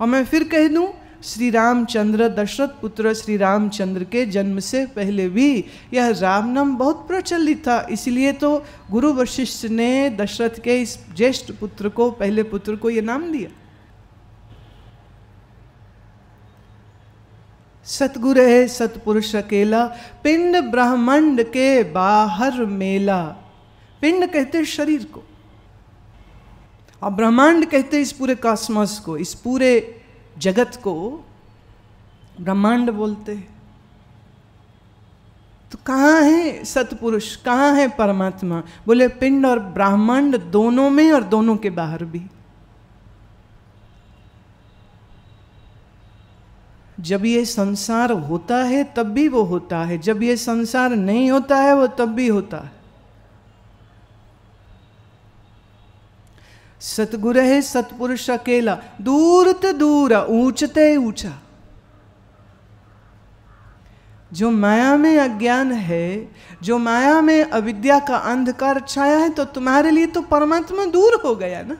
और मैं फिर कह दूं, श्री रामचंद्र, दशरथ पुत्र श्री रामचंद्र के जन्म से पहले भी यह राम नाम बहुत प्रचलित था। इसलिए तो गुरु वशिष्ठ ने दशरथ के इस ज्येष्ठ पुत्र को, पहले पुत्र को, यह नाम दिया। सतगुरु है सतपुरुष अकेला, पिंड ब्रह्मांड के बाहर मेला। पिंड कहते शरीर को, और ब्रह्मांड कहते इस पूरे कॉस्मोस को, इस पूरे जगत को ब्रह्मांड बोलते हैं। तो कहाँ है सतपुरुष, कहाँ है परमात्मा? बोले पिंड और ब्रह्मांड दोनों में और दोनों के बाहर भी। जब ये संसार होता है तब भी वो होता है, जब ये संसार नहीं होता है वो तब भी होता है। सतगुरु है सतपुरुष अकेला, दूर ते दूर ऊंचते ऊंचा। जो माया में अज्ञान है, जो माया में अविद्या का अंधकार छाया है, तो तुम्हारे लिए तो परमात्मा दूर हो गया ना।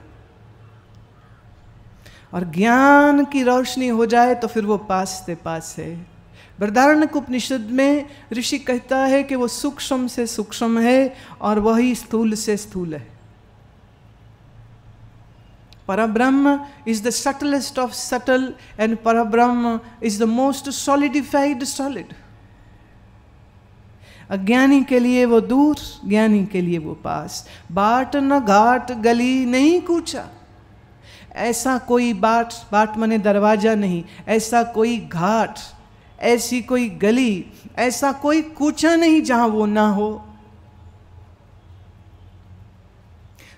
और ज्ञान की रोशनी हो जाए तो फिर वो पास से पास है। बृहदारण्यक उपनिषद में ऋषि कहता है कि वो सूक्ष्म से सूक्ष्म है और वही स्थूल से स्थूल है। Parabrahma is the subtlest of subtle, and Parabrahma is the most solidified solid. अज्ञानी के लिए वो दूर, ज्ञानी के लिए वो पास। बाट न घाट गली नहीं कूचा। ऐसा कोई बाट, बाट माने दरवाजा नहीं, ऐसा कोई घाट, ऐसी कोई गली, ऐसा कोई कूचा नहीं जहां वो ना हो।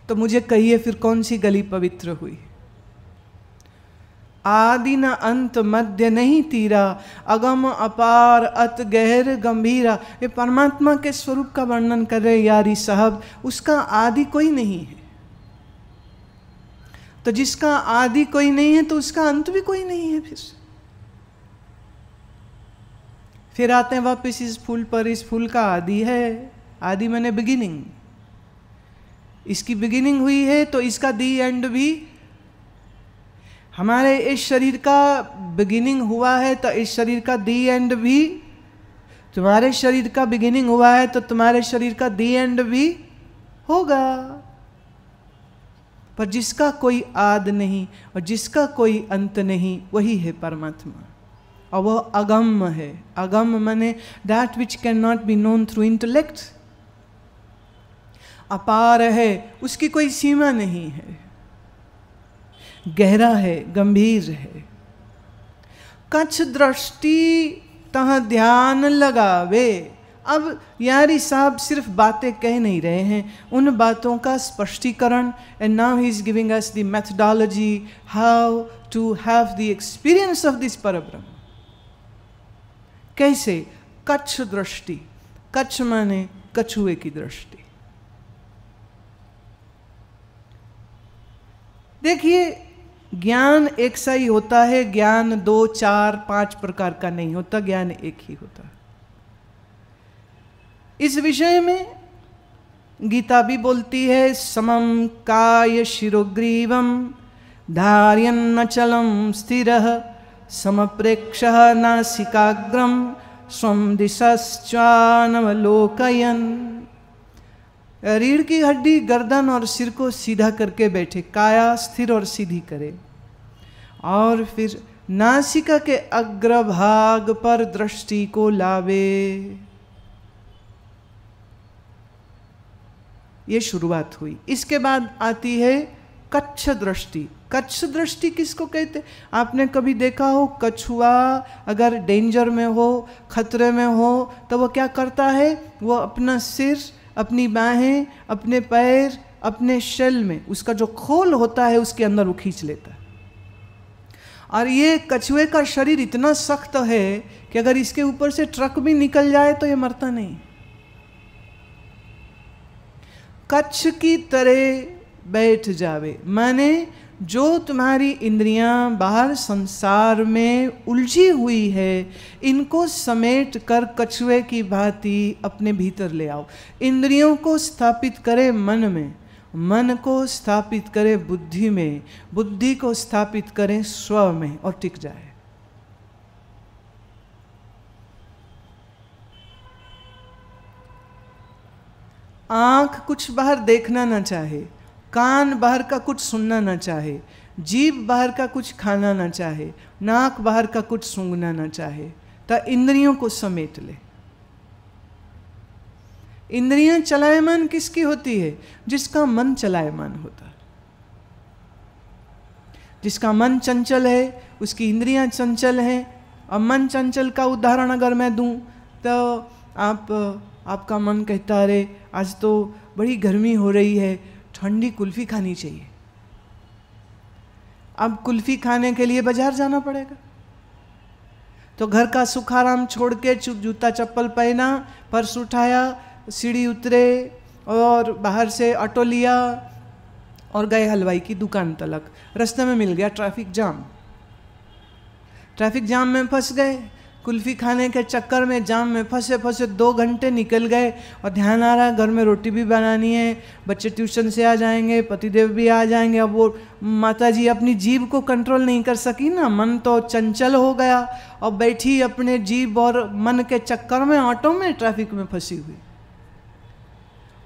तो मुझे कहिए फिर कौन सी गली पवित्र हुई? आदि न अंत मध्य नहीं तीरा, अगम अपार अत गहर गंभीरा। ये परमात्मा के स्वरूप का वर्णन कर रहे यारी साहब। उसका आदि कोई नहीं है, तो जिसका आदि कोई नहीं है तो उसका अंत भी कोई नहीं है। फिर आते हैं वापस इस फूल पर। इस फूल का आदि है, आदि माने बिगिनिंग। इसकी बिगिनिंग हुई है तो इसका दी एंड भी। हमारे इस शरीर का बिगिनिंग हुआ है तो इस शरीर का दी एंड भी। तुम्हारे शरीर का बिगिनिंग हुआ है तो तुम्हारे शरीर का दी एंड भी होगा। पर जिसका कोई आद नहीं और जिसका कोई अंत नहीं, वही है परमात्मा। और वह अगम है। अगम माने that which can not be known through intellect. अपार है, उसकी कोई सीमा नहीं है। गहरा है, गंभीर है। कच्छ दृष्टि तह ध्यान लगावे। अब यारी साहब सिर्फ बातें कह नहीं रहे हैं, उन बातों का स्पष्टीकरण। And now he is giving us the methodology how to have the experience of this परब्रह्म। कैसे? कच्छ दृष्टि। कच्छ माने कछुए की दृष्टि। देखिए, ज्ञान एक सा ही होता है। ज्ञान 2, 4, 5 प्रकार का नहीं होता, ज्ञान एक ही होता है। इस विषय में गीता भी बोलती है, समम काय शिरोग्रीवम धार्यन्नचलम स्थिरः समप्रेक्षः नासिकाग्रम स्वं दिशश्चानवलोकयन्। रीढ़ की हड्डी, गर्दन और सिर को सीधा करके बैठे, काया स्थिर और सीधी करे, और फिर नासिका के अग्रभाग पर दृष्टि को लावे। ये शुरुआत हुई। इसके बाद आती है कच्छ दृष्टि। कच्छ दृष्टि किसको कहते? आपने कभी देखा हो कछुआ अगर डेंजर में हो, खतरे में हो, तो वो क्या करता है? वो अपना सिर, अपनी बाहें, अपने पैर, अपने शेल में, उसका जो खोल होता है उसके अंदर वो खींच लेता है। और ये कछुए का शरीर इतना सख्त है कि अगर इसके ऊपर से ट्रक भी निकल जाए तो ये मरता नहीं। कच्छ की तरह बैठ जावे माने जो तुम्हारी इंद्रियां बाहर संसार में उलझी हुई है, इनको समेट कर कछुए की भांति अपने भीतर ले आओ। इंद्रियों को स्थापित करे मन में, मन को स्थापित करे बुद्धि में, बुद्धि को स्थापित करें स्व में और टिक जाए। आंख कुछ बाहर देखना ना चाहे, कान बाहर का कुछ सुनना ना चाहे, जीभ बाहर का कुछ खाना ना चाहे, नाक बाहर का कुछ सूंघना ना चाहे, तो इंद्रियों को समेट ले। इंद्रियां चलायमान किसकी होती है? जिसका मन चलायमान होता है। जिसका मन चंचल है उसकी इंद्रियां चंचल हैं। अब मन चंचल का उदाहरण अगर मैं दूं तो आपका मन कहता अरे आज तो बड़ी गर्मी हो रही है, ठंडी कुल्फी खानी चाहिए। अब कुल्फी खाने के लिए बाजार जाना पड़ेगा, तो घर का सुख आराम छोड़ के जूता चप्पल पहना, पर्स उठाया, सीढ़ी उतरे और बाहर से ऑटो लिया और गए हलवाई की दुकान तलक। रास्ते में मिल गया ट्रैफिक जाम, ट्रैफिक जाम में फंस गए। कुल्फी खाने के चक्कर में जाम में फंसे फंसे 2 घंटे निकल गए और ध्यान आ रहा घर में रोटी भी बनानी है, बच्चे ट्यूशन से आ जाएंगे, पतिदेव भी आ जाएंगे। अब वो माताजी अपनी जीभ को कंट्रोल नहीं कर सकी ना, मन तो चंचल हो गया और बैठी अपने जीभ और मन के चक्कर में ऑटो में ट्रैफिक में फंसी हुई।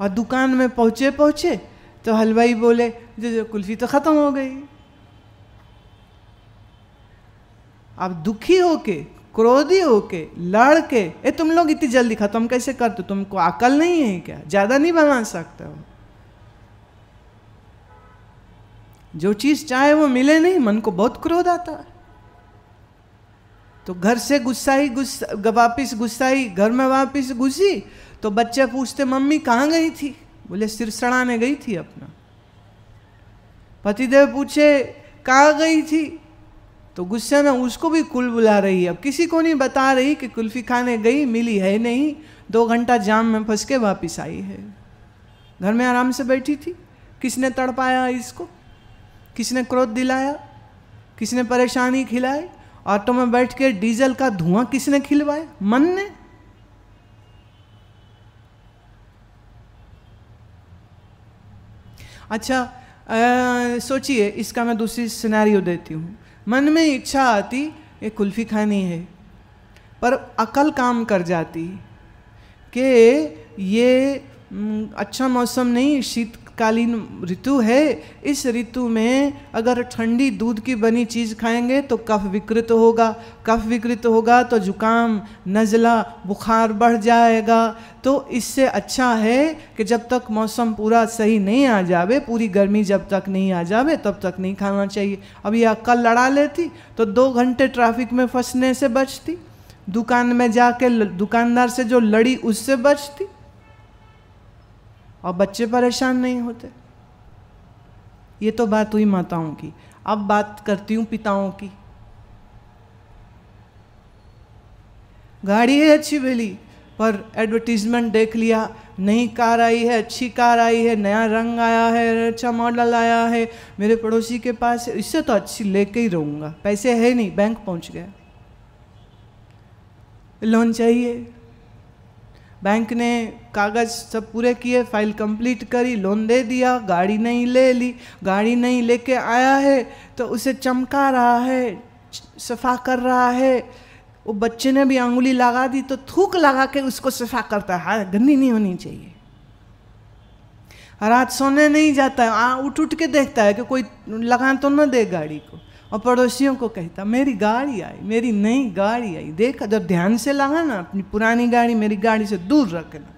और दुकान में पहुँचे तो हलवाई बोले कुल्फी तो ख़त्म हो गई। अब दुखी होके, क्रोधी होके, लड़ के, ए तुम लोग इतनी जल्दी खत्म कैसे करते, तुमको अकल नहीं है क्या, ज्यादा नहीं बना सकते हो? जो चीज चाहे वो मिले नहीं, मन को बहुत क्रोध आता है। तो घर से वापिस गुस्साई, घर में वापिस घुसी तो बच्चे पूछते मम्मी कहाँ गई थी? बोले सिरसड़ाने गई थी अपना। पतिदेव पूछे कहाँ गई थी? तो गुस्से में उसको भी कुल बुला रही है। अब किसी को नहीं बता रही कि कुल्फी खाने गई, मिली है नहीं, 2 घंटा जाम में फंस के वापिस आई है। घर में आराम से बैठी थी, किसने तड़पाया इसको? किसने क्रोध दिलाया? किसने परेशानी खिलाई? ऑटो में बैठ के डीजल का धुआं किसने खिलवाया? मन ने। अच्छा सोचिए, इसका मैं दूसरी सिनेरियो देती हूँ। मन में इच्छा आती ये कुल्फी खानी है, पर अकल काम कर जाती कि ये अच्छा मौसम नहीं, शीतकालीन ऋतु है, इस ऋतु में अगर ठंडी दूध की बनी चीज़ खाएंगे तो कफ विकृत होगा, कफ विकृत होगा तो जुकाम, नज़ला, बुखार बढ़ जाएगा। तो इससे अच्छा है कि जब तक मौसम पूरा सही नहीं आ जावे, पूरी गर्मी जब तक नहीं आ जावे तब तक नहीं खाना चाहिए। अब ये अक्ल लड़ा लेती तो 2 घंटे ट्रैफिक में फंसने से बचती, दुकान में जाके दुकानदार से जो लड़ी उससे बचती, और बच्चे परेशान नहीं होते। ये तो बात हुई माताओं की। अब बात करती हूँ पिताओं की। गाड़ी है अच्छी भली, पर एडवर्टीजमेंट देख लिया, नई कार आई है, अच्छी कार आई है, नया रंग आया है, अच्छा मॉडल आया है, मेरे पड़ोसी के पास, इससे तो अच्छी लेके ही रहूँगा। पैसे है नहीं, बैंक पहुँच गया, लोन चाहिए, बैंक ने कागज़ सब पूरे किए, फाइल कंप्लीट करी, लोन दे दिया, गाड़ी नहीं ले ली, गाड़ी नहीं लेके आया है तो उसे चमका रहा है, सफा कर रहा है। वो बच्चे ने भी अंगुली लगा दी तो थूक लगा के उसको सफा करता है, गंदी नहीं होनी चाहिए। रात सोने नहीं जाता है, उठ के देखता है कि कोई लगा तो न दे गाड़ी को, और पड़ोसियों को कहता मेरी गाड़ी आई, मेरी नई गाड़ी आई, देख जब ध्यान से लगा ना, अपनी पुरानी गाड़ी मेरी गाड़ी से दूर रखना।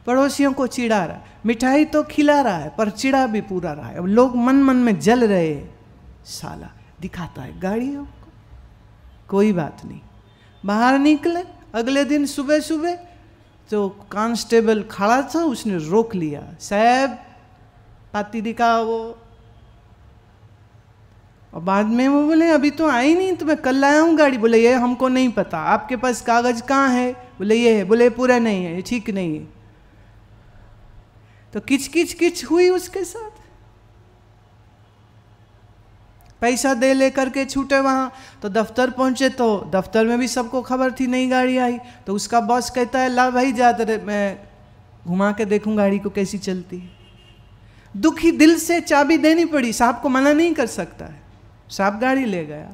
पड़ोसियों को चिढ़ा रहा, मिठाई तो खिला रहा है पर चिढ़ा भी पूरा रहा है। अब लोग मन मन में जल रहे हैं, साला दिखाता है गाड़ियों को। कोई बात नहीं, बाहर निकले अगले दिन सुबह सुबह तो कांस्टेबल खड़ा था, उसने रोक लिया, साहब पाती दिखाओ। और बाद में वो बोले अभी तो आई नहीं, तो मैं कल लाया हूँ गाड़ी। बोले ये हमको नहीं पता, आपके पास कागज कहाँ है? बोले ये है। बोले पूरा नहीं है, ठीक नहीं है। तो किच किच किच हुई उसके साथ। पैसा दे लेकर के छूटे वहाँ, तो दफ्तर पहुँचे तो दफ्तर में भी सबको खबर थी नई गाड़ी आई। तो उसका बॉस कहता है ला भाई जा तेरे, मैं घुमा के देखूँ गाड़ी को कैसी चलती है। दुखी दिल से चाबी देनी पड़ी, साहब को मना नहीं कर सकता है। साहब गाड़ी ले गया,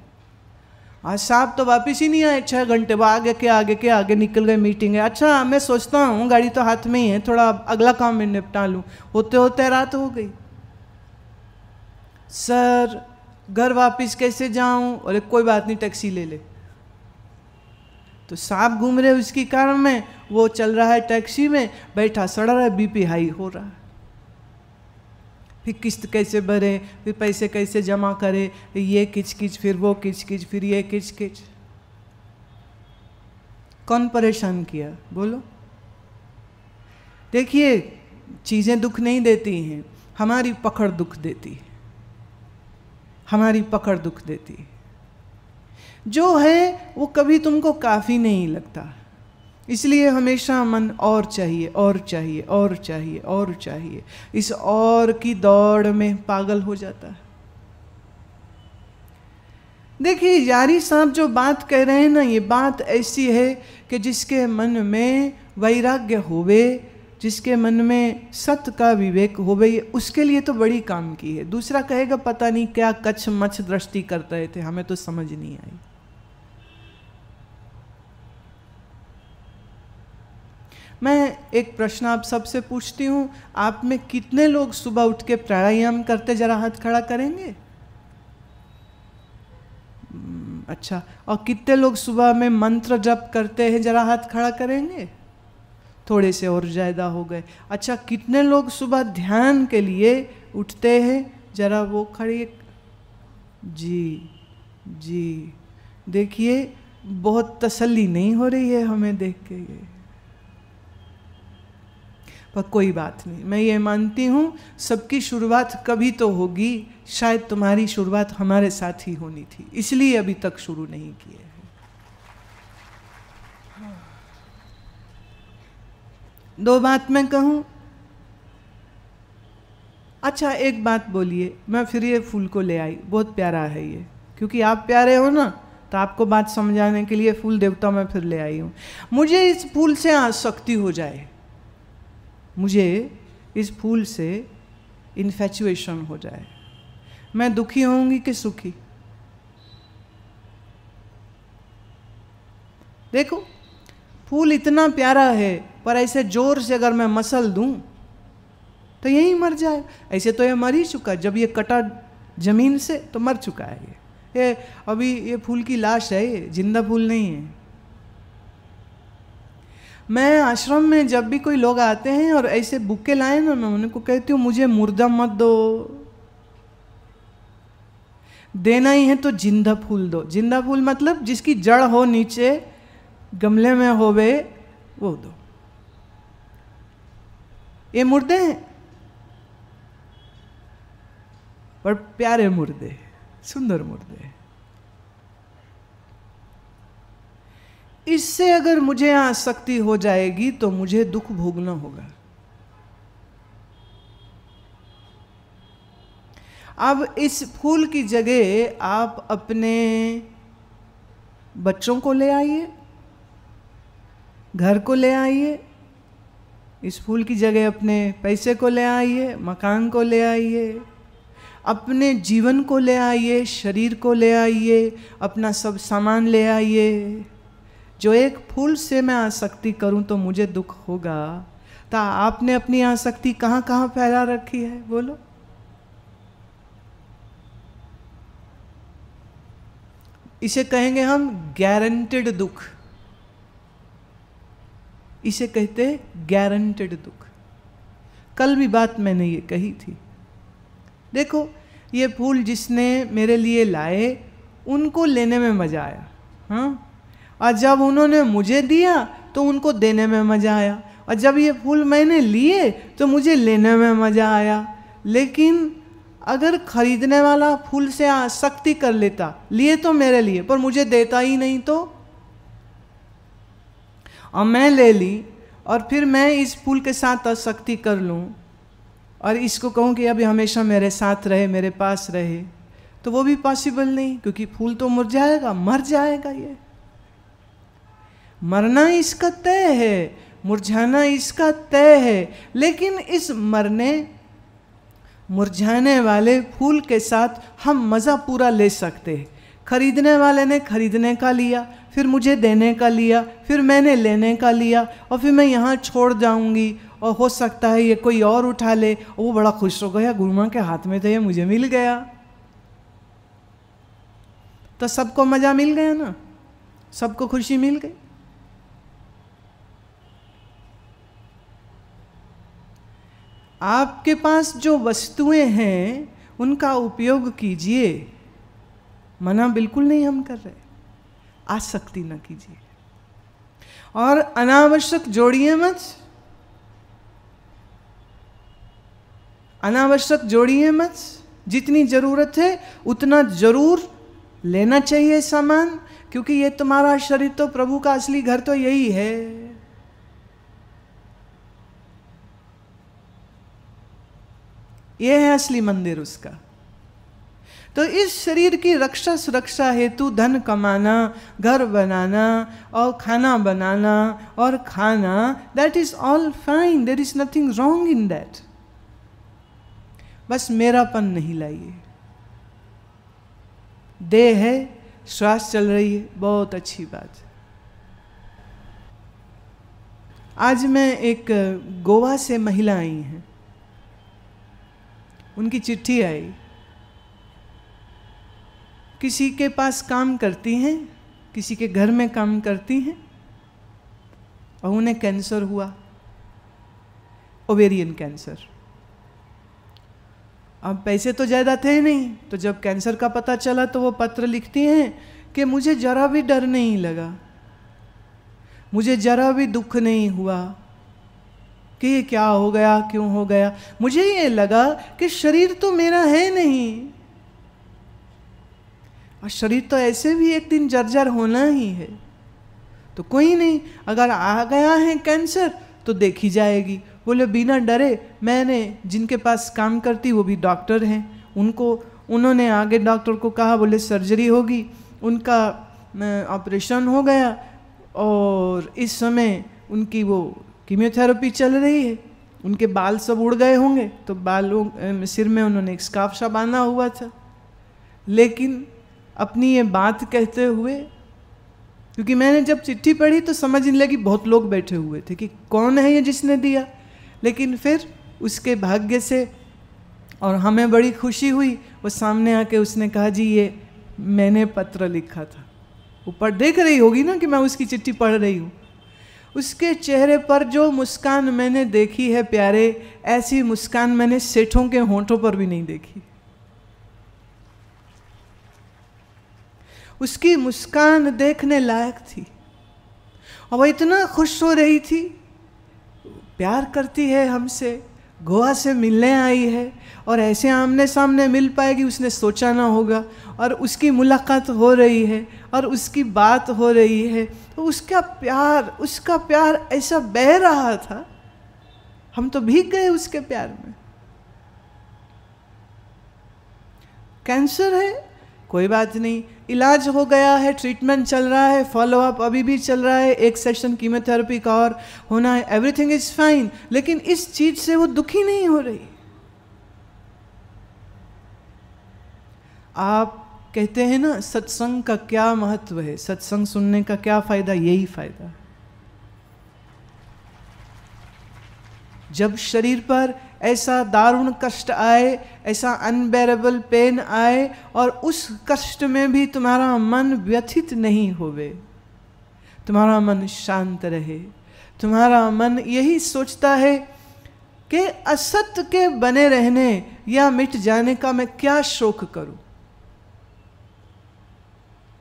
आज साहब तो वापिस ही नहीं आए 6 घंटे, वो आगे के आगे निकल गए, मीटिंग है। अच्छा मैं सोचता हूँ गाड़ी तो हाथ में ही है, थोड़ा अगला काम मैं निपटा लूँ, होते होते रात हो गई। सर घर वापिस कैसे जाऊँ? अरे कोई बात नहीं, टैक्सी ले ले। तो साहब घूम रहे उसकी कार में, वो चल रहा है टैक्सी में, बैठा सड़ रहा है, बीपी हाई हो रहा है। फिर किस्त कैसे भरे, फिर पैसे कैसे जमा करे, ये किचकिच, फिर वो किचकिच, फिर ये किचकिच। कौन परेशान किया बोलो? देखिए चीज़ें दुख नहीं देती हैं, हमारी पकड़ दुख देती है, हमारी पकड़ दुख देती है। जो है वो कभी तुमको काफ़ी नहीं लगता, इसलिए हमेशा मन और चाहिए और चाहिए और चाहिए और चाहिए, इस और की दौड़ में पागल हो जाता है। देखिए यारी साहब जो बात कह रहे हैं ना, ये बात ऐसी है कि जिसके मन में वैराग्य होवे, जिसके मन में सत्य का विवेक होवे, उसके लिए तो बड़ी काम की है। दूसरा कहेगा पता नहीं क्या कच्छ मच्छ दृष्टि कर रहे थे, हमें तो समझ नहीं आई। मैं एक प्रश्न आप सबसे पूछती हूँ, आप में कितने लोग सुबह उठ के प्राणायाम करते? जरा हाथ खड़ा करेंगे। अच्छा, और कितने लोग सुबह में मंत्र जप करते हैं? जरा हाथ खड़ा करेंगे। थोड़े से और ज़्यादा हो गए। अच्छा, कितने लोग सुबह ध्यान के लिए उठते हैं? जरा वो खड़ी। जी जी, देखिए बहुत तसल्ली नहीं हो रही है हमें देख के ये, पर कोई बात नहीं। मैं ये मानती हूँ सबकी शुरुआत कभी तो होगी, शायद तुम्हारी शुरुआत हमारे साथ ही होनी थी, इसलिए अभी तक शुरू नहीं किए हैं। दो बात मैं कहूँ। अच्छा एक बात बोलिए, मैं फिर ये फूल को ले आई, बहुत प्यारा है ये, क्योंकि आप प्यारे हो ना, तो आपको बात समझाने के लिए फूल देवता मैं फिर ले आई हूँ। मुझे इस फूल से आसक्ति हो जाए, मुझे इस फूल से इन्फेचुएशन हो जाए, मैं दुखी होंगी कि सुखी? देखो फूल इतना प्यारा है, पर ऐसे जोर से अगर मैं मसल दूं तो यही मर जाए। ऐसे तो ये मर ही चुका, जब ये कटा जमीन से तो मर चुका है ये अभी ये फूल की लाश है, ये जिंदा फूल नहीं है। मैं आश्रम में जब भी कोई लोग आते हैं और ऐसे बुके लाए ना, मैं उनको कहती हूँ मुझे मुर्दा मत दो, देना ही है तो जिंदा फूल दो। जिंदा फूल मतलब जिसकी जड़ हो नीचे गमले में होवे वो दो। ये मुर्दे हैं पर प्यारे मुर्दे, सुंदर मुर्दे। इससे अगर मुझे आसक्ति हो जाएगी तो मुझे दुख भोगना होगा। अब इस फूल की जगह आप अपने बच्चों को ले आइए, घर को ले आइए, इस फूल की जगह अपने पैसे को ले आइए, मकान को ले आइए, अपने जीवन को ले आइए, शरीर को ले आइए, अपना सब सामान ले आइए। जो एक फूल से मैं आसक्ति करूं तो मुझे दुख होगा, तो आपने अपनी आसक्ति कहाँ कहाँ फैला रखी है बोलो? इसे कहेंगे हम गारंटेड दुख, इसे कहते हैं गारंटेड दुख। कल भी बात मैंने ये कही थी। देखो ये फूल जिसने मेरे लिए लाए उनको लेने में मज़ा आया, हाँ, और जब उन्होंने मुझे दिया तो उनको देने में मज़ा आया, और जब ये फूल मैंने लिए तो मुझे लेने में मज़ा आया। लेकिन अगर खरीदने वाला फूल से आसक्ति कर लेता, लिए तो मेरे लिए पर मुझे देता ही नहीं, तो और मैं ले ली और फिर मैं इस फूल के साथ आसक्ति कर लूँ और इसको कहूँ कि अभी हमेशा मेरे साथ रहे, मेरे पास रहे, तो वो भी पॉसिबल नहीं, क्योंकि फूल तो मुरझाएगा, मर जाएगा। ये मरना इसका तय है, मुरझाना इसका तय है। लेकिन इस मरने मुरझाने वाले फूल के साथ हम मज़ा पूरा ले सकते हैं। खरीदने वाले ने खरीदने का लिया, फिर मुझे देने का लिया, फिर मैंने लेने का लिया, और फिर मैं यहाँ छोड़ जाऊंगी और हो सकता है ये कोई और उठा ले, और वो बड़ा खुश हो गया, गुरुमा के हाथ में तो ये मुझे मिल गया। तो सबको मज़ा मिल गया ना, सबको खुशी मिल गई। आपके पास जो वस्तुएं हैं उनका उपयोग कीजिए, मना बिल्कुल नहीं हम कर रहे, आसक्ति न कीजिए, और अनावश्यक जोड़िए मत, अनावश्यक जोड़िए मत। जितनी जरूरत है उतना जरूर लेना चाहिए सामान, क्योंकि ये तुम्हारा शरीर तो प्रभु का असली घर तो यही है। ये है असली मंदिर उसका। तो इस शरीर की रक्षा सुरक्षा हेतु धन कमाना, घर बनाना और खाना बनाना और खाना, that is all fine, there is nothing wrong in that. बस मेरापन नहीं लाइए। देह है, श्वास चल रही है, बहुत अच्छी बात। आज मैं एक गोवा से महिला आई हैं, उनकी चिट्ठी आई। किसी के पास काम करती हैं, किसी के घर में काम करती हैं, और उन्हें कैंसर हुआ, ओवेरियन कैंसर। अब पैसे तो ज़्यादा थे नहीं, तो जब कैंसर का पता चला तो वो पत्र लिखती हैं कि मुझे जरा भी डर नहीं लगा, मुझे जरा भी दुख नहीं हुआ कि ये क्या हो गया, क्यों हो गया। मुझे ये लगा कि शरीर तो मेरा है नहीं, और शरीर तो ऐसे भी एक दिन जर्जर होना ही है, तो कोई नहीं, अगर आ गया है कैंसर तो देखी जाएगी। बोले बिना डरे, मैंने जिनके पास काम करती वो भी डॉक्टर हैं, उन्होंने आगे डॉक्टर को कहा, बोले सर्जरी होगी, उनका ऑपरेशन हो गया, और इस समय उनकी वो कीमोथेरेपी चल रही है। उनके बाल सब उड़ गए होंगे, तो बालों सिर में उन्होंने एक स्कार्फ सा बांधा हुआ था। लेकिन अपनी ये बात कहते हुए, क्योंकि मैंने जब चिट्ठी पढ़ी तो समझने लगी बहुत लोग बैठे हुए थे कि कौन है ये जिसने दिया, लेकिन फिर उसके भाग्य से, और हमें बड़ी खुशी हुई, वो सामने आके उसने कहा जी ये मैंने पत्र लिखा था। ऊपर देख रही होगी ना कि मैं उसकी चिट्ठी पढ़ रही हूँ। उसके चेहरे पर जो मुस्कान मैंने देखी है प्यारे, ऐसी मुस्कान मैंने सेठों के होंठों पर भी नहीं देखी। उसकी मुस्कान देखने लायक थी, और वो इतना खुश हो रही थी, प्यार करती है हमसे, गोवा से मिलने आई है, और ऐसे आमने सामने मिल पाएगी उसने सोचा ना होगा, और उसकी मुलाकात हो रही है और उसकी बात हो रही है, तो उसका प्यार ऐसा बह रहा था, हम तो भीग गए उसके प्यार में। कैंसर है, कोई बात नहीं, इलाज हो गया है, ट्रीटमेंट चल रहा है, फॉलोअप अभी भी चल रहा है, एक सेशन कीमोथेरेपी का और होना है, एवरीथिंग इज फाइन। लेकिन इस चीज से वो दुखी नहीं हो रही। आप कहते हैं ना सत्संग का क्या महत्व है, सत्संग सुनने का क्या फायदा, यही फायदा। जब शरीर पर ऐसा दारुण कष्ट आए, ऐसा अनबेरेबल पेन आए, और उस कष्ट में भी तुम्हारा मन व्यथित नहीं होवे, तुम्हारा मन शांत रहे, तुम्हारा मन यही सोचता है कि असत्य के बने रहने या मिट जाने का मैं क्या शोक करूं,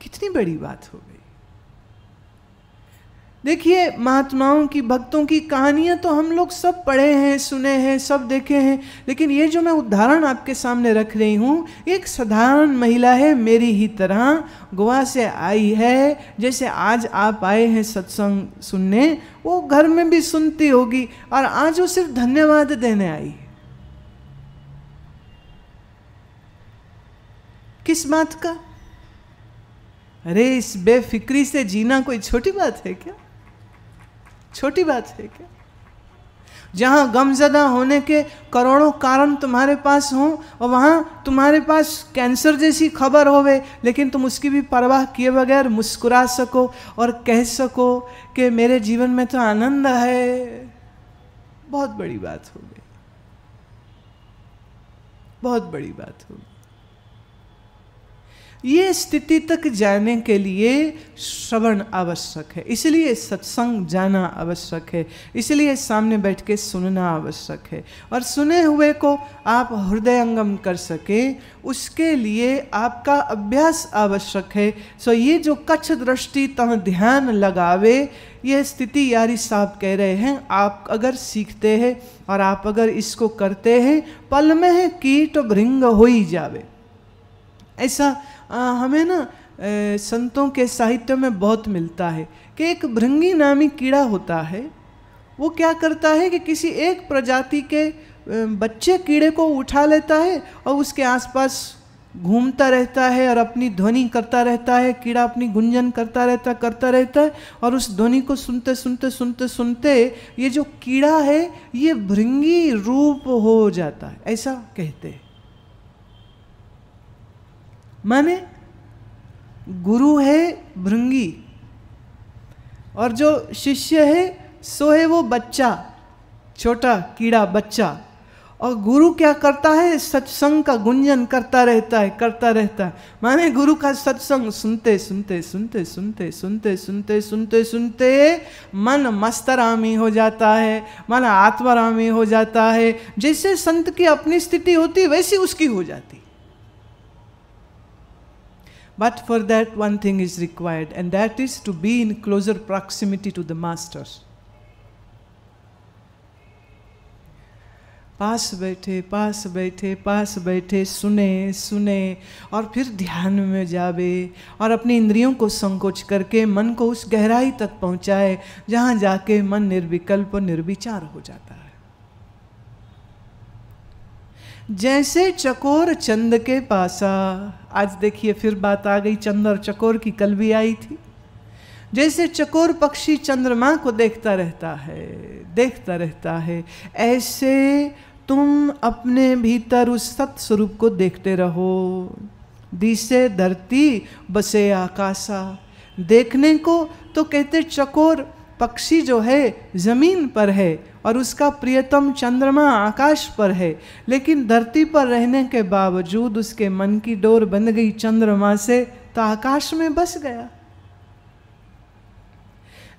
कितनी बड़ी बात हो गई। देखिए महात्माओं की, भक्तों की कहानियां तो हम लोग सब पढ़े हैं, सुने हैं, सब देखे हैं, लेकिन ये जो मैं उदाहरण आपके सामने रख रही हूँ, एक साधारण महिला है मेरी ही तरह, गोवा से आई है, जैसे आज आप आए हैं सत्संग सुनने, वो घर में भी सुनती होगी, और आज वो सिर्फ धन्यवाद देने आई है। किस बात का? अरे इस बेफिक्री से जीना कोई छोटी बात है क्या? छोटी बात है क्या? जहाँ गमज़दा होने के करोड़ों कारण तुम्हारे पास हों और वहाँ तुम्हारे पास कैंसर जैसी खबर होवे, लेकिन तुम उसकी भी परवाह किए बगैर मुस्कुरा सको और कह सको कि मेरे जीवन में तो आनंद है, बहुत बड़ी बात हो गई, बहुत बड़ी बात हो गई। ये स्थिति तक जाने के लिए श्रवण आवश्यक है, इसलिए सत्संग जाना आवश्यक है, इसलिए सामने बैठ के सुनना आवश्यक है। और सुने हुए को आप हृदयंगम कर सके, उसके लिए आपका अभ्यास आवश्यक है। सो ये जो कच्छ दृष्टि तह ध्यान लगावे, ये स्थिति यारी साहब कह रहे हैं, आप अगर सीखते हैं और आप अगर इसको करते हैं, पल में है कीट भृंग हो ही जावे। ऐसा हमें ना संतों के साहित्य में बहुत मिलता है कि एक भृंगी नामी कीड़ा होता है, वो क्या करता है कि किसी एक प्रजाति के बच्चे कीड़े को उठा लेता है और उसके आसपास घूमता रहता है और अपनी ध्वनि करता रहता है। कीड़ा अपनी गुंजन करता रहता है और उस ध्वनि को सुनते सुनते सुनते सुनते ये जो कीड़ा है ये भृंगी रूप हो जाता है, ऐसा कहते हैं। माने गुरु है भृंगी और जो शिष्य है सो है वो बच्चा, छोटा कीड़ा बच्चा। और गुरु क्या करता है, सत्संग का गुंजन करता रहता है। माने गुरु का सत्संग सुनते सुनते सुनते सुनते सुनते सुनते सुनते सुनते मन मस्तरामी हो जाता है, मन आत्मारामी हो जाता है। जैसे संत की अपनी स्थिति होती वैसी उसकी हो जाती। But for that one thing is required, and that is to be in closer proximity to the masters. पास बैठे सुने और फिर ध्यान में जावे और अपनी इंद्रियों को संकोच करके मन को उस गहराई तक पहुंचाए जहां जाके मन निर्विकल्प निर्विचार हो जाता है। जैसे चकोर चंद के पासा, आज देखिए फिर बात आ गई चंद और चकोर की, कल भी आई थी। जैसे चकोर पक्षी चंद्रमा को देखता रहता है, ऐसे तुम अपने भीतर उस सत स्वरूप को देखते रहो। दिसे धरती बसे आकाशा, देखने को तो कहते चकोर पक्षी जो है जमीन पर है और उसका प्रियतम चंद्रमा आकाश पर है, लेकिन धरती पर रहने के बावजूद उसके मन की डोर बंध गई चंद्रमा से, तो आकाश में बस गया।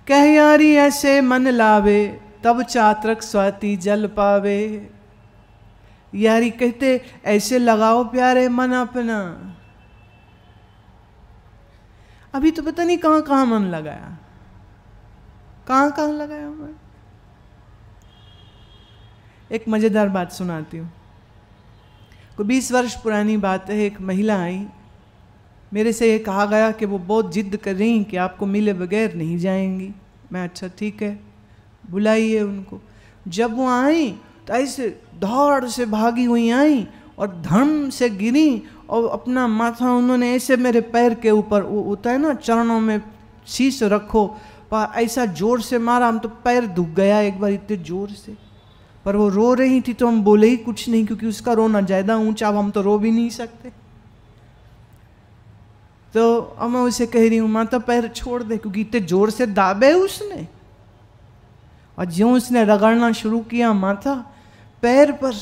कह यारी ऐसे मन लावे, तब चात्रक स्वाति जल पावे। यारी कहते ऐसे लगाओ प्यारे मन अपना। अभी तो पता नहीं कहां कहां मन लगाया, कहां लगाया मैं। एक मजेदार बात सुनाती हूँ। कोई 20 वर्ष पुरानी बात है, एक महिला आई, मेरे से ये कहा गया कि वो बहुत जिद कर रही कि आपको मिले बगैर नहीं जाएंगी। मैं अच्छा ठीक है, बुलाइए उनको। जब वो आई तो ऐसे दौड़ से भागी हुई आई और धम से गिरी और अपना माथा उन्होंने ऐसे मेरे पैर के ऊपर, वो होता है ना चरणों में शीश रखो, ऐसा जोर से मारा, हम तो पैर दुख गया एक बार इतने जोर से। पर वो रो रही थी तो हम बोले ही कुछ नहीं, क्योंकि उसका रोना ज़्यादा ऊंचा, अब हम तो रो भी नहीं सकते। तो अब मैं उसे कह रही हूँ माता पैर छोड़ दे, क्योंकि इतने जोर से दाबे उसने। और ज्यों उसने रगड़ना शुरू किया माथा पैर पर,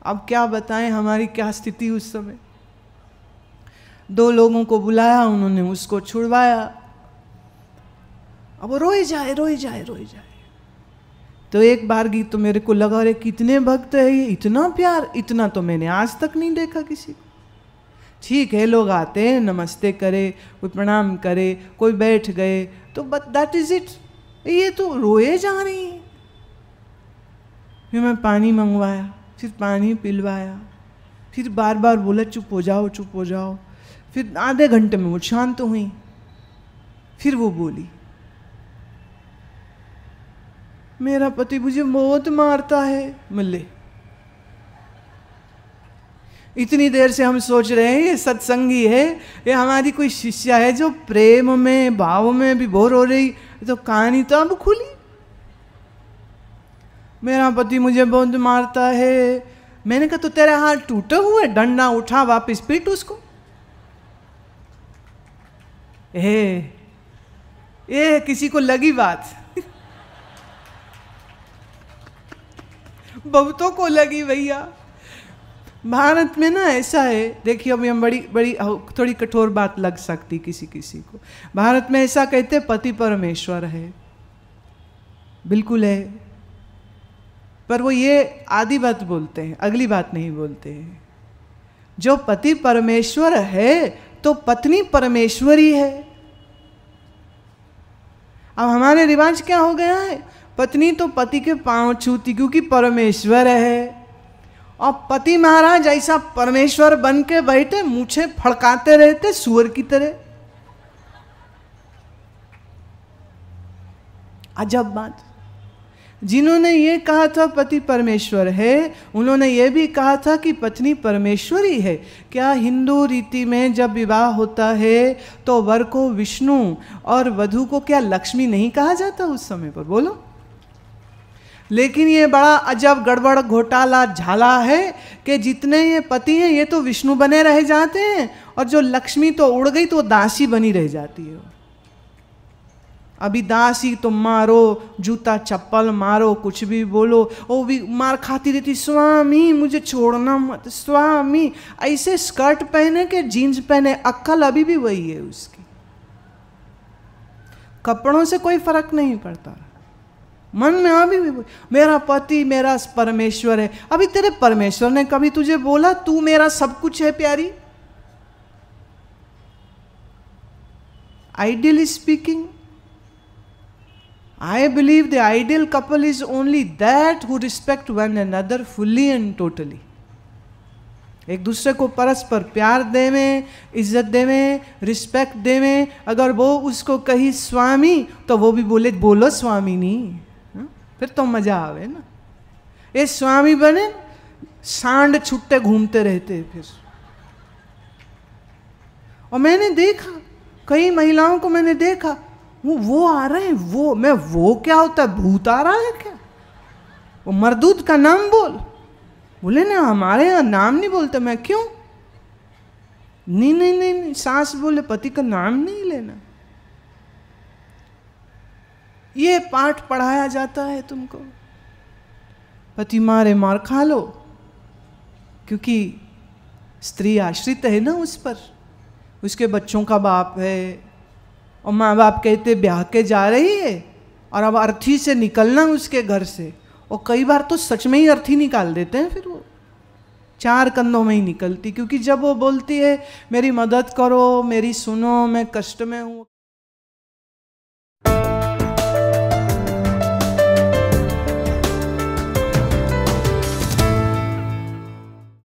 अब क्या बताएं हमारी क्या स्थिति उस समय। 2 लोगों को बुलाया, उन्होंने उसको छुड़वाया। अब वो रोए जाए। तो एक बार गीत तो मेरे को लगा अरे कितने भक्त है ये, इतना प्यार, इतना तो मैंने आज तक नहीं देखा किसी को। ठीक है, लोग आते हैं, नमस्ते करे, कोई प्रणाम करे, कोई बैठ गए, तो बट दैट इज इट। ये तो रोए जा रही है। फिर मैं पानी मंगवाया, फिर पानी पिलवाया, फिर बार बार बोला चुप हो जाओ। फिर आधे घंटे में वो शांत हुई। फिर वो बोली मेरा पति मुझे बहुत मारता है। मिले इतनी देर से हम सोच रहे हैं ये सत्संगी है, ये हमारी कोई शिष्या है जो प्रेम में भाव में विभोर हो रही, तो कहानी तो अब खुली। मेरा पति मुझे बहुत मारता है। मैंने कहा तो तेरे हाथ टूटे हुए, डंडा उठा वापस पीट उसको। ए किसी को लगी बात बहुतों को लगी भैया। भारत में ना ऐसा है, देखिए अभी हम बड़ी थोड़ी कठोर बात लग सकती किसी को। भारत में ऐसा कहते पति परमेश्वर है, बिल्कुल है, पर वो ये आधी बात बोलते हैं, अगली बात नहीं बोलते हैं। जो पति परमेश्वर है तो पत्नी परमेश्वरी है। अब हमारे रिवाज क्या हो गया है, पत्नी तो पति के पांव छूती क्योंकि परमेश्वर है, और पति महाराज ऐसा परमेश्वर बन के बैठे मूछें फड़काते रहते सुअर की तरह। अजब बात। जिन्होंने ये कहा था पति परमेश्वर है, उन्होंने ये भी कहा था कि पत्नी परमेश्वरी है। क्या हिंदू रीति में जब विवाह होता है तो वर को विष्णु और वधू को क्या लक्ष्मी नहीं कहा जाता उस समय पर? बोलो। लेकिन ये बड़ा अजब गड़बड़ घोटाला झाला है कि जितने ये पति हैं ये तो विष्णु बने रह जाते हैं, और जो लक्ष्मी तो उड़ गई तो दासी बनी रह जाती है। अभी दासी तो मारो, जूता चप्पल मारो, कुछ भी बोलो, वो भी मार खाती रहती, स्वामी मुझे छोड़ना मत, स्वामी। ऐसे स्कर्ट पहने के जीन्स पहने, अक्कल अभी भी वही है उसकी। कपड़ों से कोई फर्क नहीं पड़ता, मन में अभी भी मेरा पति मेरा परमेश्वर है। अभी तेरे परमेश्वर ने कभी तुझे बोला तू मेरा सब कुछ है प्यारी? Ideally speaking, I believe the ideal couple is only that who respect one another fully and totally. एक दूसरे को परस्पर प्यार देवें, इज्जत देवें, रिस्पेक्ट देवें। अगर वो उसको कही स्वामी तो वो भी बोले बोलो स्वामिनी, फिर तो मजा आवे ना। ये स्वामी बने सांड छुट्टे घूमते रहते फिर। और मैंने देखा कई महिलाओं को, मैंने देखा वो आ रहे हैं, वो क्या होता है, भूत आ रहा है क्या? वो मरदूत का नाम बोले ना हमारे यहाँ नाम नहीं बोलते। मैं क्यों? नहीं, सास बोले पति का नाम नहीं लेना। ये पाठ पढ़ाया जाता है तुमको, पति मारे मार खा लो, क्योंकि स्त्री आश्रित है ना उस पर, उसके बच्चों का बाप है, और माँ बाप कहते ब्याह के जा रही है और अब अर्थी से निकलना उसके घर से। और कई बार तो सच में ही अर्थी निकाल देते हैं, फिर वो 4 कंधों में ही निकलती, क्योंकि जब वो बोलती है मेरी मदद करो, मेरी सुनो, मैं कष्ट में हूँ।